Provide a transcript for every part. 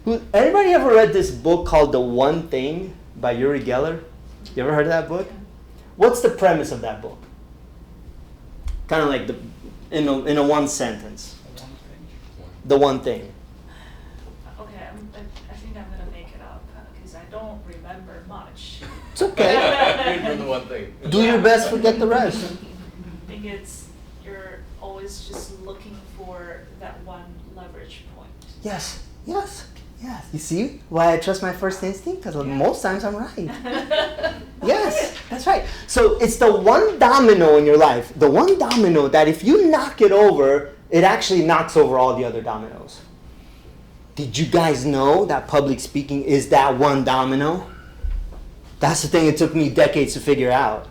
Anybody ever read this book called The One Thing by Uri Geller? You ever heard of that book? What's the premise of that book? Kind of like in a one sentence. The one thing. Okay, I think I'm gonna make it up because I don't remember much. It's okay. Remember the one thing. Do your best, forget the rest. I think you're always just looking for that one leverage point. Yes. You see why I trust my first instinct? Because most times I'm right. Yes, that's right. So it's the one domino in your life, the one domino that if you knock it over, it actually knocks over all the other dominoes. Did you guys know that public speaking is that one domino? That's the thing it took me decades to figure out.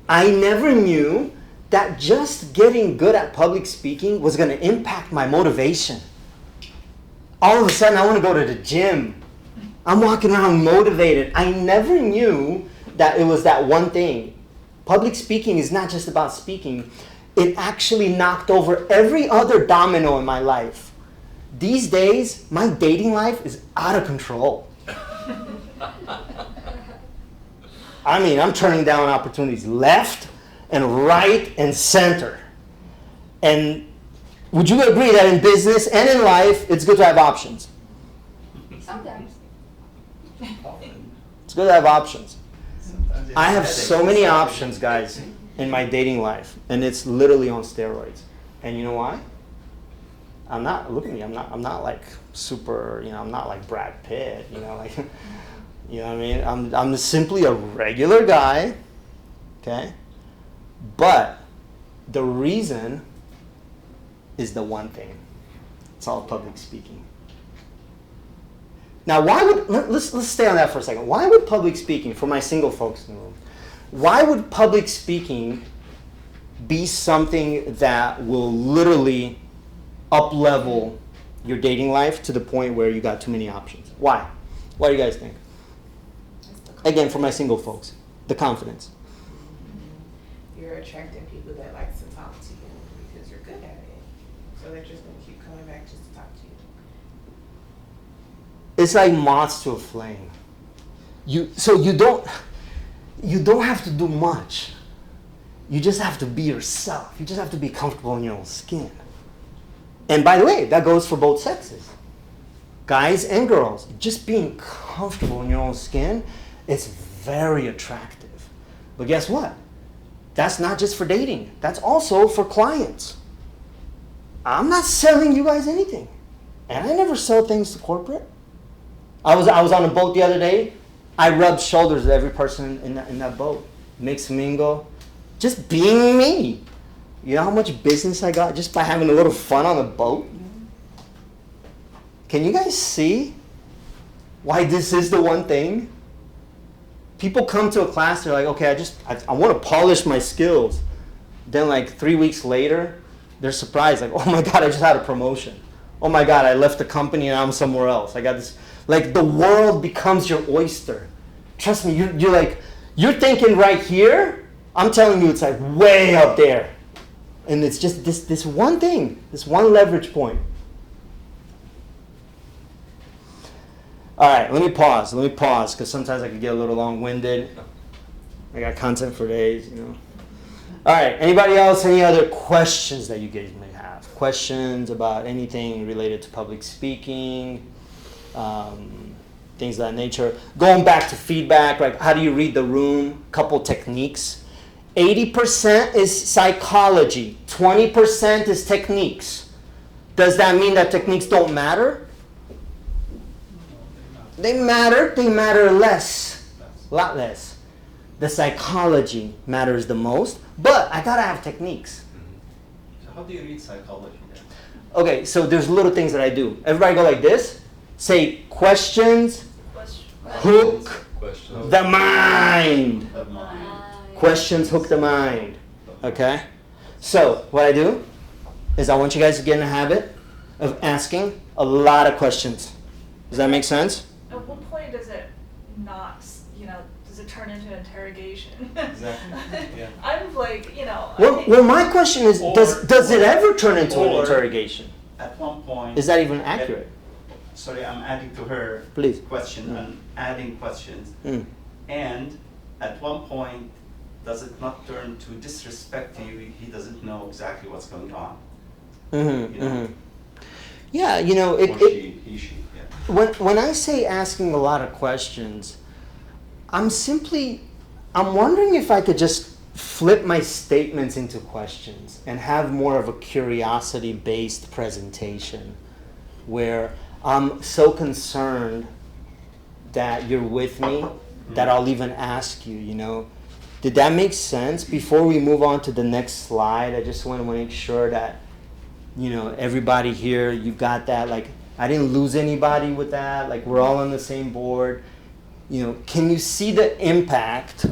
I never knew that just getting good at public speaking was going to impact my motivation. All of a sudden, I want to go to the gym. I'm walking around motivated. I never knew that it was that one thing. Public speaking is not just about speaking. It actually knocked over every other domino in my life. These days, my dating life is out of control. I mean, I'm turning down opportunities left and right and center. And would you agree that in business and in life, it's good to have options? Sometimes. It's good to have options. I have so many options, guys, in my dating life, and it's literally on steroids. And you know why? Look at me, I'm not like super, I'm not like Brad Pitt, like, you know what I mean? I'm simply a regular guy, okay? But the reason is the one thing. It's all public speaking. Now, let's stay on that for a second. Why would public speaking, for my single folks in the room, why would public speaking be something that will literally up-level your dating life to the point where you got too many options? Why? What do you guys think? Again, for my single folks, the confidence. You're attracting people that like to talk to you because you're good at it. So they're just going to keep coming back just to talk to you. It's like moths to a flame. You don't have to do much. You just have to be yourself. You just have to be comfortable in your own skin. And by the way, that goes for both sexes. Guys and girls, just being comfortable in your own skin is very attractive. But guess what? That's not just for dating. That's also for clients. I'm not selling you guys anything. And I never sell things to corporate. I was on a boat the other day. I rubbed shoulders with every person in that boat. Mixed mingle. Just being me. You know how much business I got just by having a little fun on the boat? Can you guys see why this is the one thing? People come to a class, they're like, okay, I want to polish my skills. Then like 3 weeks later, they're surprised, like, oh my God, I just had a promotion. Oh my God, I left the company and I'm somewhere else. I got this, like the world becomes your oyster. Trust me, you're thinking right here, I'm telling you it's like way up there. And it's just this one thing, this one leverage point. All right, let me pause, because sometimes I could get a little long-winded. I got content for days, All right, anybody else, any other questions that you guys may have? Questions about anything related to public speaking, things of that nature. Going back to feedback, like how do you read the room? Couple techniques. 80% is psychology, 20% is techniques. Does that mean that techniques don't matter? They matter less, a lot less. The psychology matters the most, but I gotta have techniques. So how do you read psychology then? Okay, so there's little things that I do. Everybody go like this. Say questions, hook the mind. Questions hook the mind. Okay? So what I do is I want you guys to get in the habit of asking a lot of questions. Does that make sense? At what point does it not, does it turn into interrogation? Exactly. Yeah. I'm like, Well, my question is, does it ever turn into an or- interrogation? At one point, Is that even accurate? sorry, I'm adding to her Please. question and adding questions. Mm. And at one point, does it not turn to disrespect to you? He doesn't know exactly what's going on. Mm-hmm, You know? mm-hmm. Yeah, you know, Or she, he, she, yeah. when I say asking a lot of questions, I'm wondering if I could just flip my statements into questions and have more of a curiosity-based presentation where I'm so concerned that you're with me that I'll even ask you, you know, did that make sense? Before we move on to the next slide, I just want to make sure that, you know, everybody here, you got that, like, I didn't lose anybody with that, like, we're all on the same board. You know, can you see the impact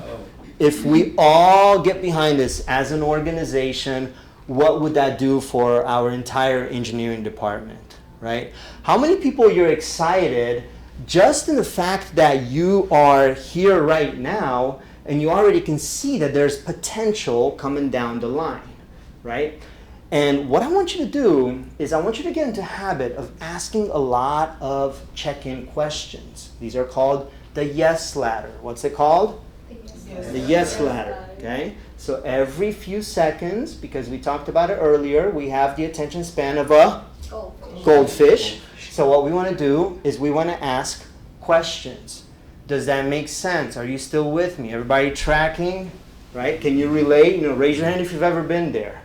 if we all get behind this as an organization? What would that do for our entire engineering department, right? How many people you're excited just in the fact that you are here right now and you already can see that there's potential coming down the line, right? And what I want you to do is I want you to get into a habit of asking a lot of check-in questions. These are called the yes ladder. What's it called? The yes ladder, okay? So every few seconds, because we talked about it earlier, we have the attention span of a goldfish. So what we want to do is we want to ask questions. Does that make sense? Are you still with me? Everybody tracking, right? Can you relate? You know, raise your hand if you've ever been there.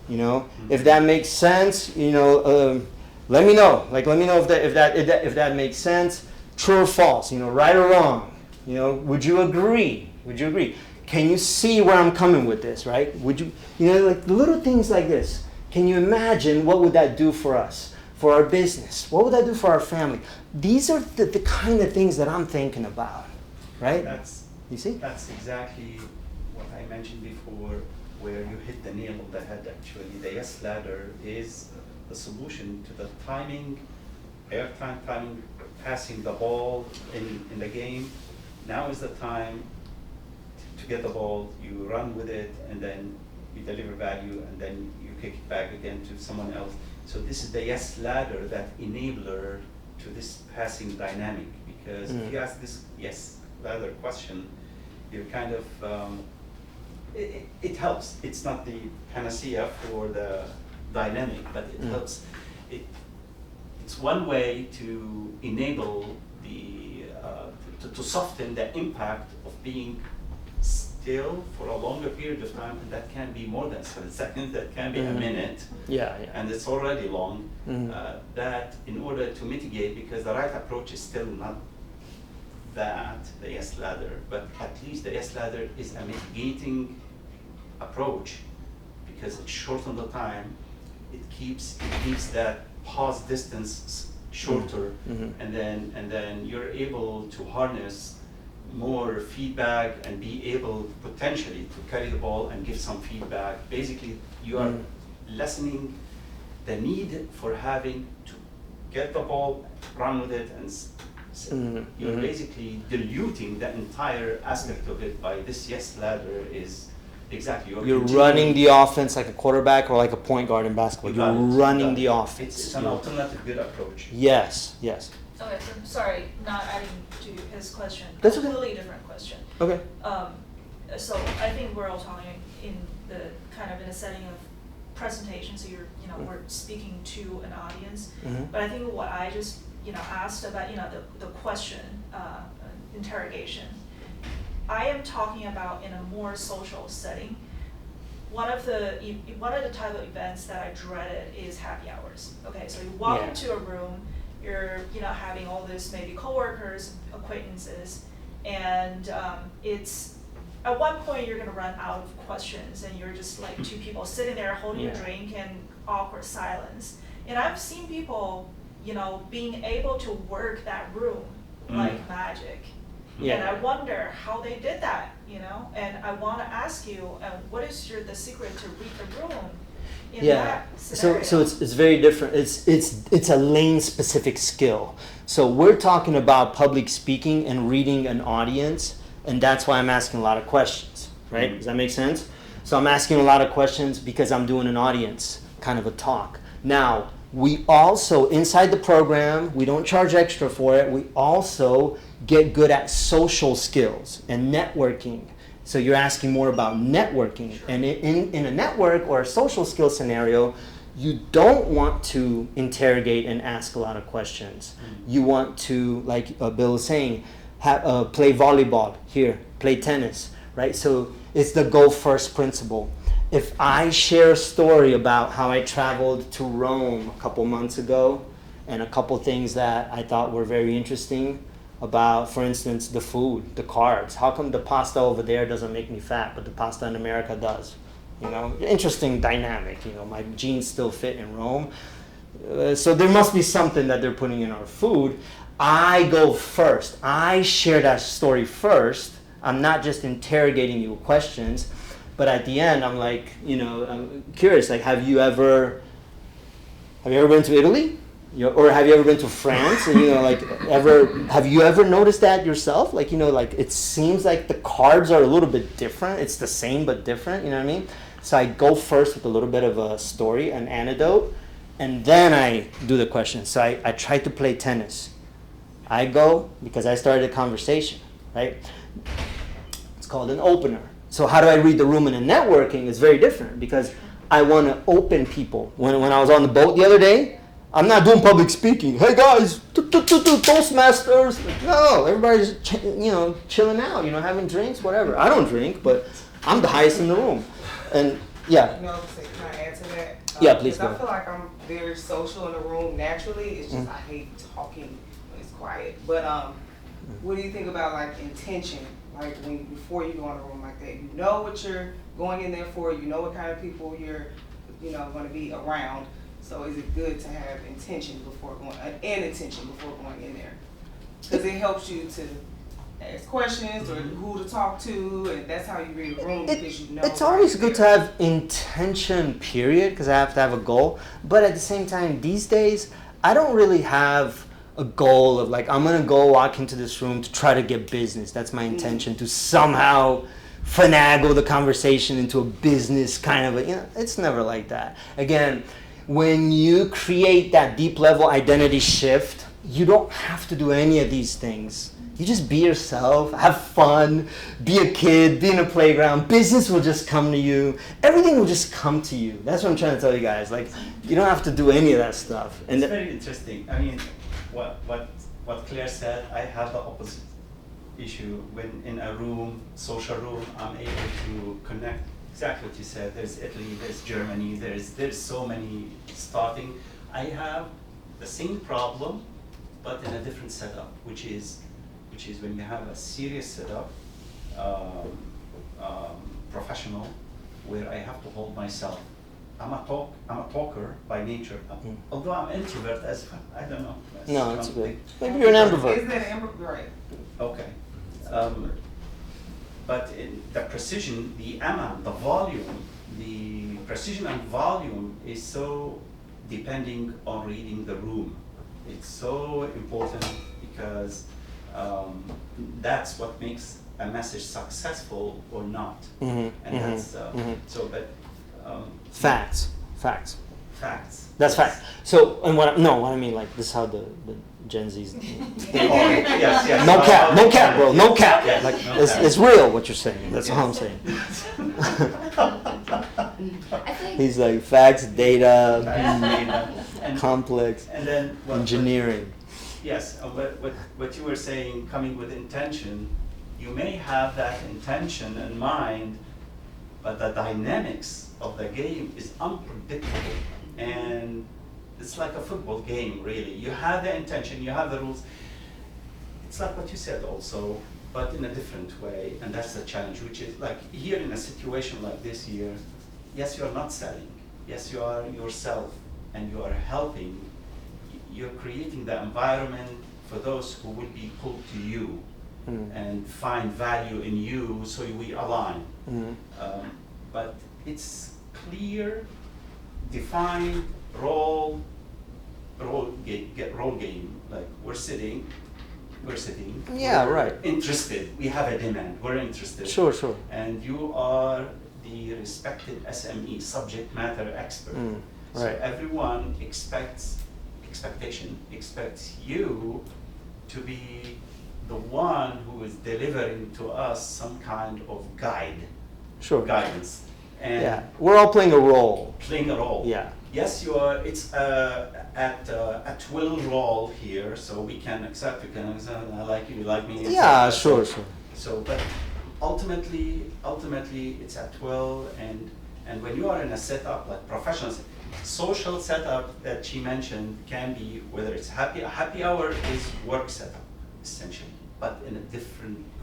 You know, if that makes sense, you know, let me know. Like, let me know if that makes sense. True or false? You know, right or wrong? You know, would you agree? Would you agree? Can you see where I'm coming with this? Right? Would you? You know, like little things like this. Can you imagine what would that do for us, for our business? What would that do for our family? These are the kind of things that I'm thinking about, right? You see? That's exactly what I mentioned before, where you hit the nail on the head actually. The yes ladder is the solution to the timing, airtime timing, passing the ball in the game. Now is the time to get the ball, you run with it, and then you deliver value, and then you kick it back again to someone else. So this is the yes ladder, that enabler to this passing dynamic. Because if you ask this yes ladder question, you're kind of, it helps. It's not the panacea for the dynamic, but it helps. It's one way to enable the, to soften the impact of being still for a longer period of time, and that can be more than 7 seconds, that can be a minute, and it's already long, that in order to mitigate, because the right approach is still not that, the yes ladder, but at least the yes ladder is a mitigating approach, because it shortens the time, it keeps that pause distance shorter, and then you're able to harness more feedback and be able potentially to carry the ball and give some feedback. Basically, you are lessening the need for having to get the ball, run with it, and you're basically diluting the entire aspect of it by this yes ladder is exactly. You're running the offense like a quarterback or like a point guard in basketball. You're running the offense. It's an alternative good approach. Yes, yes. Okay, sorry, not adding to his question. That's okay. Completely different question. Okay. So I think we're all talking in the kind of in a setting of presentation. So we're speaking to an audience. But I think what I just asked about the question interrogation. I am talking about in a more social setting. One of the type of events that I dreaded is happy hours. Okay, so you walk into a room, you're having all this maybe coworkers, acquaintances, and it's at one point you're gonna run out of questions, and you're just like two people sitting there holding a drink and awkward silence. And I've seen people, being able to work that room like magic. And I wonder how they did that, and I want to ask you, what is the secret to read the room in that scenario? So it's very different. It's a lane specific skill. So we're talking about public speaking and reading an audience, and that's why I'm asking a lot of questions, right? Does that make sense? So I'm asking a lot of questions because I'm doing an audience kind of a talk. Now, we also, inside the program, we don't charge extra for it, we also get good at social skills and networking. So you're asking more about networking. And in a network or a social skill scenario, you don't want to interrogate and ask a lot of questions. You want to, like Bill was saying, play volleyball here, play tennis, right? So it's the go first principle. If I share a story about how I traveled to Rome a couple months ago and a couple things that I thought were very interesting about, for instance, the food, the carbs. How come the pasta over there doesn't make me fat, but the pasta in America does? You know, interesting dynamic. You know, my jeans still fit in Rome. So there must be something that they're putting in our food. I go first. I share that story first. I'm not just interrogating you with questions, but at the end, I'm like, you know, I'm curious. Like, have you ever been to Italy? Or have you ever been to France? And, you know, like, have you ever noticed that yourself? Like, you know, like, it seems like the carbs are a little bit different. It's the same but different, you know what I mean? So I go first with a little bit of a story, an anecdote, and then I do the question. So I try to play tennis. I go because I started a conversation, right? It's called an opener. So how do I read the room in a networking? It's very different because I want to open people. When I was on the boat the other day, I'm not doing public speaking. Hey guys, Toastmasters. No, everybody's chilling out, you know, having drinks, whatever. I don't drink, but I'm the highest in the room. And yeah. You know, can I add to that? Yeah, please go. go. I feel like I'm very social in the room naturally. It's just I hate talking when it's quiet. But what do you think about like intention? Like before you go in a room like that, you know what you're going in there for. You know what kind of people you're, going to be around. So is it good to have intention before going in there? Because it helps you to ask questions or who to talk to, and that's how you read a room because you know. It's always good to have intention, period, because I have to have a goal. But at the same time, these days, I don't really have a goal of like, I'm going to go walk into this room to try to get business. That's my intention, to somehow finagle the conversation into a business kind of it's never like that. Again, when you create that deep level identity shift, you don't have to do any of these things. You just be yourself, have fun, be a kid, be in a playground. Business will just come to you. Everything will just come to you. That's what I'm trying to tell you guys. Like, you don't have to do any of that stuff. And it's very interesting. I mean, what Claire said, I have the opposite issue. When in a room, social room, I'm able to connect. Exactly what you said. There's Italy, there's Germany, there's so many starting. I have the same problem, but in a different setup, which is when you have a serious setup, professional, where I have to hold myself. I'm a talker by nature, although I'm introvert as well. I don't know. No, it's good. Maybe you're an ambivert. Isn't that ambivert? Okay. But in the precision, the amount, the volume, the precision and volume is so depending on reading the room. It's so important because that's what makes a message successful or not. And that's so. But facts. That's yes. fact. So, and what I mean, like, this is how the Gen Z's. Yes. No cap, bro. No cap. Yes, Like, no it's, cap. it's real what you're saying. That's all I'm Yes. saying. I think He's like facts, data, And complex, and then engineering. Yes, what you were saying, coming with intention, you may have that intention in mind, but the dynamics of the game is unpredictable. And it's like a football game, really. You have the intention, you have the rules. It's like what you said also, but in a different way. And that's the challenge, which is like here in a situation like this here, yes, you're not selling. Yes, you are yourself and you are helping. You're creating the environment for those who will be pulled to you and find value in you, so we align. But it's clear, defined role game. Like we're sitting. Yeah, we're right. Interested. We have a demand. We're interested. Sure. And you are the respected SME, subject matter expert. So Right. everyone expects you to be the one who is delivering to us some kind of Sure. guidance. And Yeah, we're all playing a role. playing a role. Yeah. Yes, you are. It's at will role here, so we can accept. You can accept. I like you. You like me. Yeah, etc. sure. So, but ultimately, it's at will, and when you are in a setup like professionals, social setup that she mentioned can be whether it's a happy hour is work setup essentially, but in a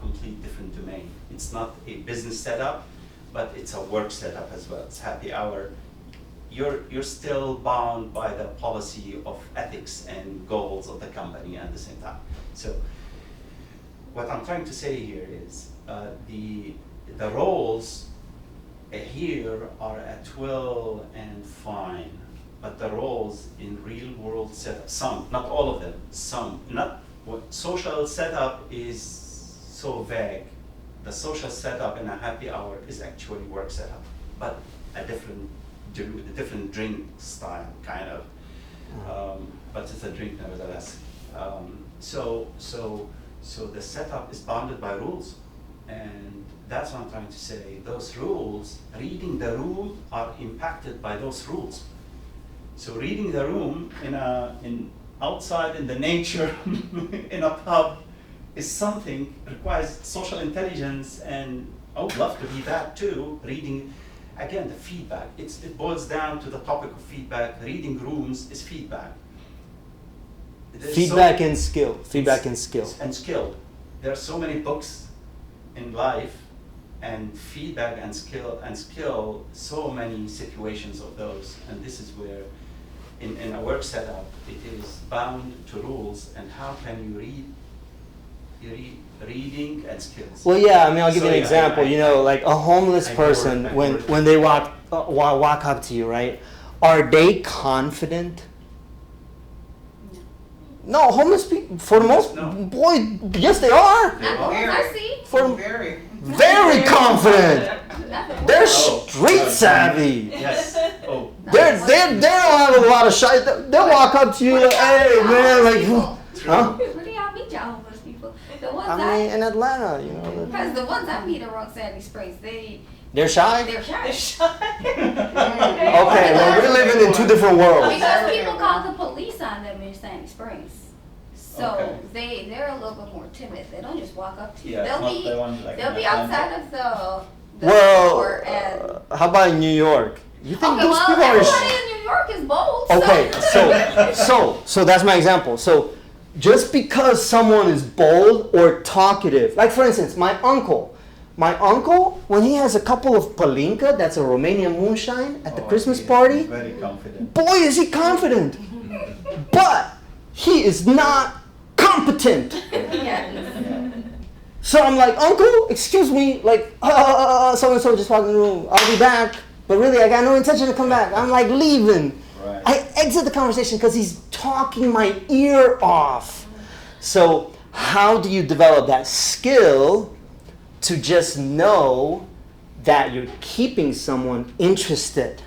complete different domain. It's not a business setup, but it's a work setup as well. It's happy hour. You're still bound by the policy of ethics and goals of the company at the same time. So what I'm trying to say here is the roles here are at will and fine, but the roles in real world setup, some, not all of them, some, not what social setup is so vague. The social setup in a happy hour is actually work setup, but a different drink style kind of, but it's a drink nevertheless. So the setup is bounded by rules, and that's what I'm trying to say. Those rules, reading the rule, are impacted by those rules. So reading the room outside in the nature in a pub is something requires social intelligence, and I would love to be that too. Reading, again, the feedback. It boils down to the topic of feedback. Reading rooms is feedback. Feedback and skill. Feedback and skill. And skill. There are so many books in life, and feedback and skill, so many situations of those. And this is where, in a work setup, it is bound to rules. And how can you read reading and skills? Well, yeah. I mean, I'll give So, you an yeah, example. Like a homeless person, I when they walk up to you, right? Are they confident? No, homeless people, for the most, No. boy, yes, they are. They are. I see. Very. Very confident. They're Oh, street God. savvy. Yes. Oh. They don't have a lot of shy. They'll walk up to you like, hey man, like, huh? Where do y'all meet y'all homeless people? The ones I mean, in Atlanta, because the ones I meet around Sandy Springs, they're shy. they're shy. They're shy. Okay, well, we're living in two different worlds. Because people call the police on them in Sandy Springs. So Okay. they're a little bit more timid. They don't just walk up to you. Yeah, they'll not be the one like they'll in be Atlanta. outside of the Well, store and how about in New York? You think okay, those well, people are? everybody in New York is bold. Okay, so that's my example. So just because someone is bold or talkative, like for instance, my uncle, when he has a couple of palinka, that's a Romanian moonshine, at the Christmas party, He's very confident. boy is he confident. But he is not competent. Yeah. So I'm like, uncle, excuse me, like, so and so just walked in the room. I'll be back. But really, I got no intention to come back. I'm like leaving. Right. I exit the conversation because he's talking my ear off. So how do you develop that skill to just know that you're keeping someone interested?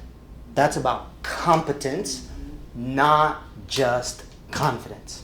That's about competence, not just confidence.